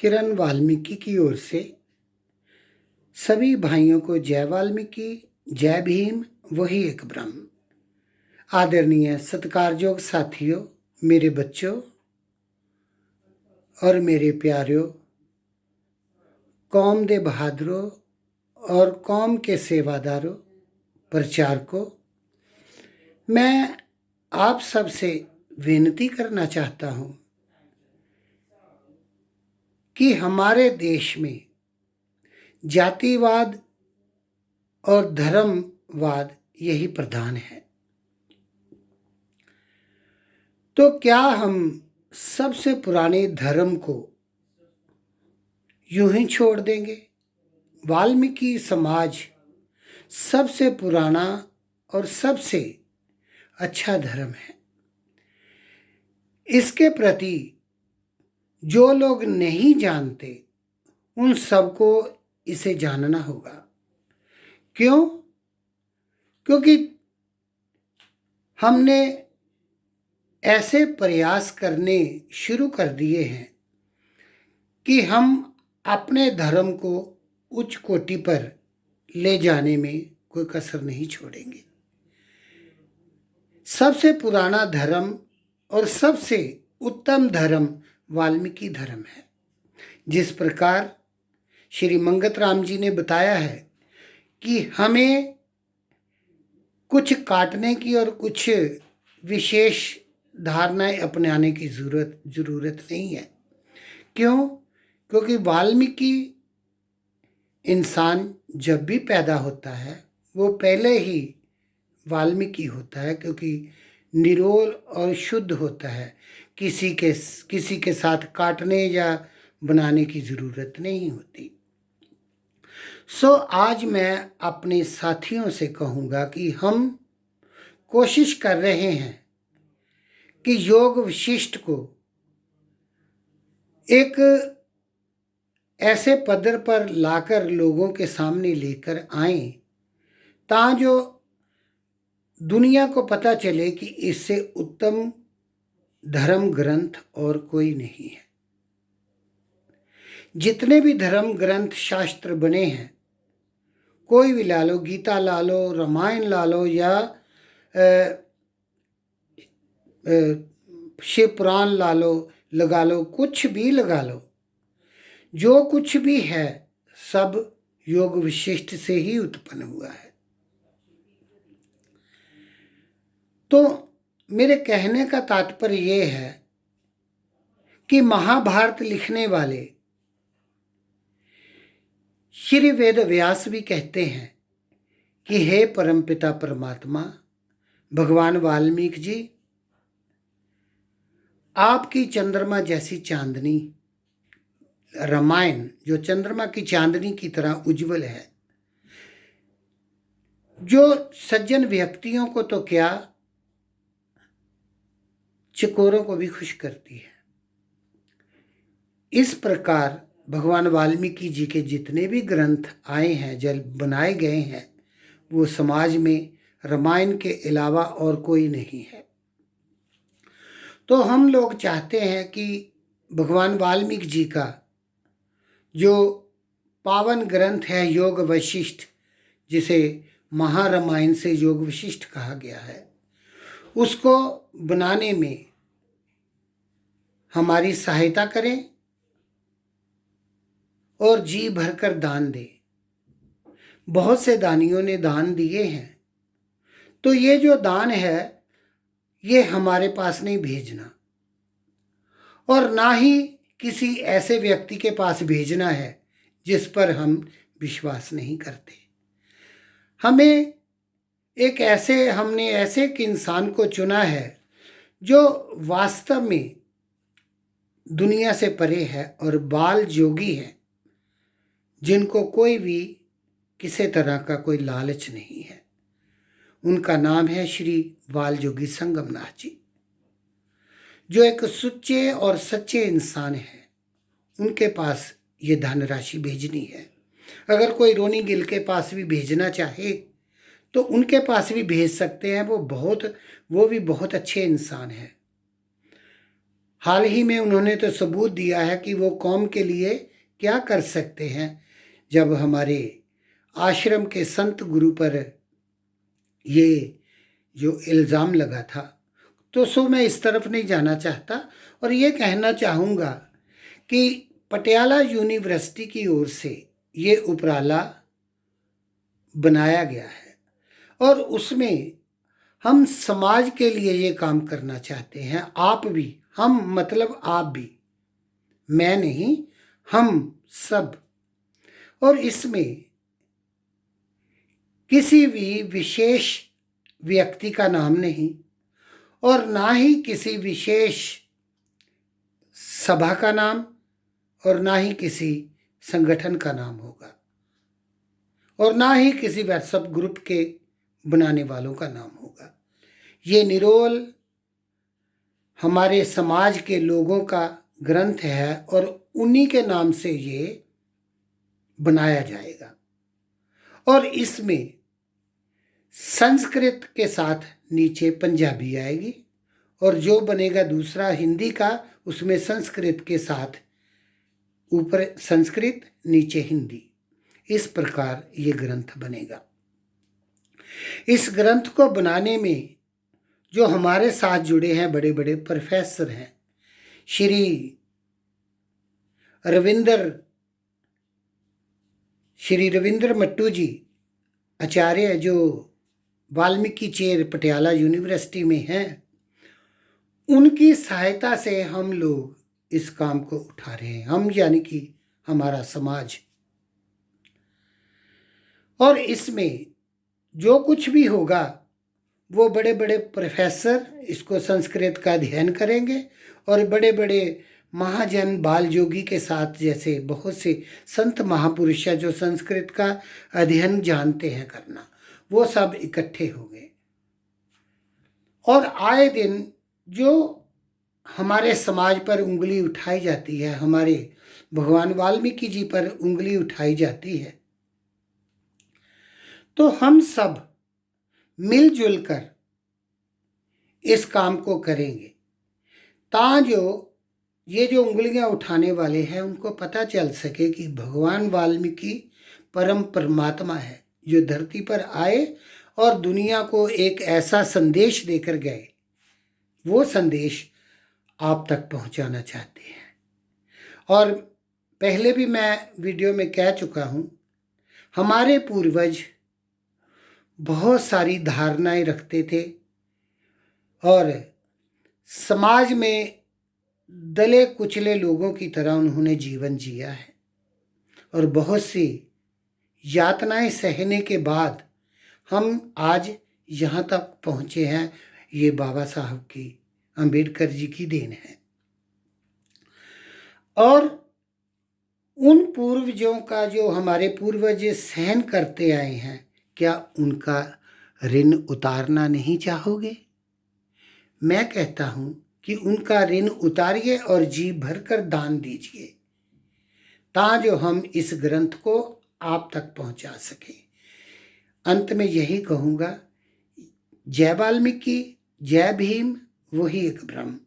किरण वाल्मीकि की ओर से सभी भाइयों को जय वाल्मीकि, जय भीम, वही एक ब्रह्म। आदरणीय सत्कारयोग साथियों, मेरे बच्चों और मेरे प्यारों, कौम दे बहादुरों और कौम के सेवादारों, प्रचारकों, मैं आप सबसे विनती करना चाहता हूं कि हमारे देश में जातिवाद और धर्मवाद यही प्रधान है। तो क्या हम सबसे पुराने धर्म को यूं ही छोड़ देंगे? वाल्मीकि समाज सबसे पुराना और सबसे अच्छा धर्म है। इसके प्रति जो लोग नहीं जानते उन सबको इसे जानना होगा। क्यों? क्योंकि हमने ऐसे प्रयास करने शुरू कर दिए हैं कि हम अपने धर्म को उच्च कोटि पर ले जाने में कोई कसर नहीं छोड़ेंगे। सबसे पुराना धर्म और सबसे उत्तम धर्म वाल्मीकि धर्म है। जिस प्रकार श्री मंगत राम जी ने बताया है कि हमें कुछ काटने की और कुछ विशेष धारणाएं अपनाने की जरूरत नहीं है। क्यों? क्योंकि वाल्मीकि इंसान जब भी पैदा होता है वो पहले ही वाल्मीकि होता है, क्योंकि निरोल और शुद्ध होता है। किसी के साथ काटने या बनाने की ज़रूरत नहीं होती। आज मैं अपने साथियों से कहूँगा कि हम कोशिश कर रहे हैं कि योग वशिष्ठ को एक ऐसे पद्धर पर लाकर लोगों के सामने लेकर आएं ताकि दुनिया को पता चले कि इससे उत्तम धर्म ग्रंथ और कोई नहीं है। जितने भी धर्म ग्रंथ शास्त्र बने हैं, कोई भी ला लो, गीता ला लो, रामायण ला लो या शिव पुराण ला लो, लगा लो, कुछ भी लगा लो, जो कुछ भी है सब योग विशिष्ट से ही उत्पन्न हुआ है। तो मेरे कहने का तात्पर्य ये है कि महाभारत लिखने वाले श्री वेद व्यास भी कहते हैं कि हे परमपिता परमात्मा भगवान वाल्मीकि जी, आपकी चंद्रमा जैसी चांदनी रामायण जो चंद्रमा की चांदनी की तरह उज्जवल है, जो सज्जन व्यक्तियों को तो क्या चकोरों को भी खुश करती है। इस प्रकार भगवान वाल्मीकि जी के जितने भी ग्रंथ आए हैं, जब बनाए गए हैं, वो समाज में रामायण के अलावा और कोई नहीं है। तो हम लोग चाहते हैं कि भगवान वाल्मीकि जी का जो पावन ग्रंथ है योग वशिष्ठ, जिसे महारामायण से योग वशिष्ठ कहा गया है, उसको बनाने में हमारी सहायता करें और जी भरकर दान दें। बहुत से दानियों ने दान दिए हैं, तो ये जो दान है ये हमारे पास नहीं भेजना, और ना ही किसी ऐसे व्यक्ति के पास भेजना है जिस पर हम विश्वास नहीं करते। हमने ऐसे एक इंसान को चुना है जो वास्तव में दुनिया से परे है और बाल जोगी है, जिनको कोई भी किसी तरह का कोई लालच नहीं है। उनका नाम है श्री बालजोगी संगमनाथ जी, जो एक सच्चे और सच्चे इंसान हैं। उनके पास ये धनराशि भेजनी है। अगर कोई रोनी गिल के पास भी भेजना चाहे तो उनके पास भी भेज सकते हैं। वो भी बहुत अच्छे इंसान हैं। हाल ही में उन्होंने तो सबूत दिया है कि वो कौम के लिए क्या कर सकते हैं, जब हमारे आश्रम के संत गुरु पर ये जो इल्ज़ाम लगा था। तो सो मैं इस तरफ नहीं जाना चाहता और ये कहना चाहूँगा कि पटियाला यूनिवर्सिटी की ओर से ये उपराला बनाया गया है और उसमें हम समाज के लिए ये काम करना चाहते हैं। आप भी, हम मतलब आप भी, मैं नहीं, हम सब। और इसमें किसी भी विशेष व्यक्ति का नाम नहीं और ना ही किसी विशेष सभा का नाम और ना ही किसी संगठन का नाम होगा और ना ही किसी व्हाट्सएप ग्रुप के बनाने वालों का नाम होगा। ये निरोल हमारे समाज के लोगों का ग्रंथ है और उन्हीं के नाम से ये बनाया जाएगा। और इसमें संस्कृत के साथ नीचे पंजाबी आएगी और जो बनेगा दूसरा हिंदी का, उसमें संस्कृत के साथ ऊपर संस्कृत नीचे हिंदी, इस प्रकार ये ग्रंथ बनेगा। इस ग्रंथ को बनाने में जो हमारे साथ जुड़े हैं बड़े बड़े प्रोफेसर हैं, श्री रविंद्र मट्टू जी आचार्य, जो वाल्मीकि चेयर पटियाला यूनिवर्सिटी में हैं, उनकी सहायता से हम लोग इस काम को उठा रहे हैं। हम यानी कि हमारा समाज। और इसमें जो कुछ भी होगा वो बड़े बड़े प्रोफेसर इसको संस्कृत का अध्ययन करेंगे और बड़े बड़े महाजन बाल योगी के साथ जैसे बहुत से संत महापुरुष जो संस्कृत का अध्ययन जानते हैं करना, वो सब इकट्ठे होंगे। और आए दिन जो हमारे समाज पर उंगली उठाई जाती है, हमारे भगवान वाल्मीकि जी पर उंगली उठाई जाती है, तो हम सब मिलजुल कर इस काम को करेंगे ताकि ये जो उंगलियां उठाने वाले हैं उनको पता चल सके कि भगवान वाल्मीकि परम परमात्मा है जो धरती पर आए और दुनिया को एक ऐसा संदेश देकर गए, वो संदेश आप तक पहुंचाना चाहते हैं। और पहले भी मैं वीडियो में कह चुका हूं, हमारे पूर्वज बहुत सारी धारणाएं रखते थे और समाज में दले कुचले लोगों की तरह उन्होंने जीवन जिया है और बहुत सी यातनाएं सहने के बाद हम आज यहाँ तक पहुँचे हैं। ये बाबा साहब की, अंबेडकर जी की देन है। और उन पूर्वजों का जो हमारे पूर्वज सहन करते आए हैं, क्या उनका ऋण उतारना नहीं चाहोगे? मैं कहता हूँ कि उनका ऋण उतारिए और जी भरकर दान दीजिए ताकि हम इस ग्रंथ को आप तक पहुँचा सकें। अंत में यही कहूँगा, जय वाल्मीकि, जय भीम, वही एक ब्रह्म।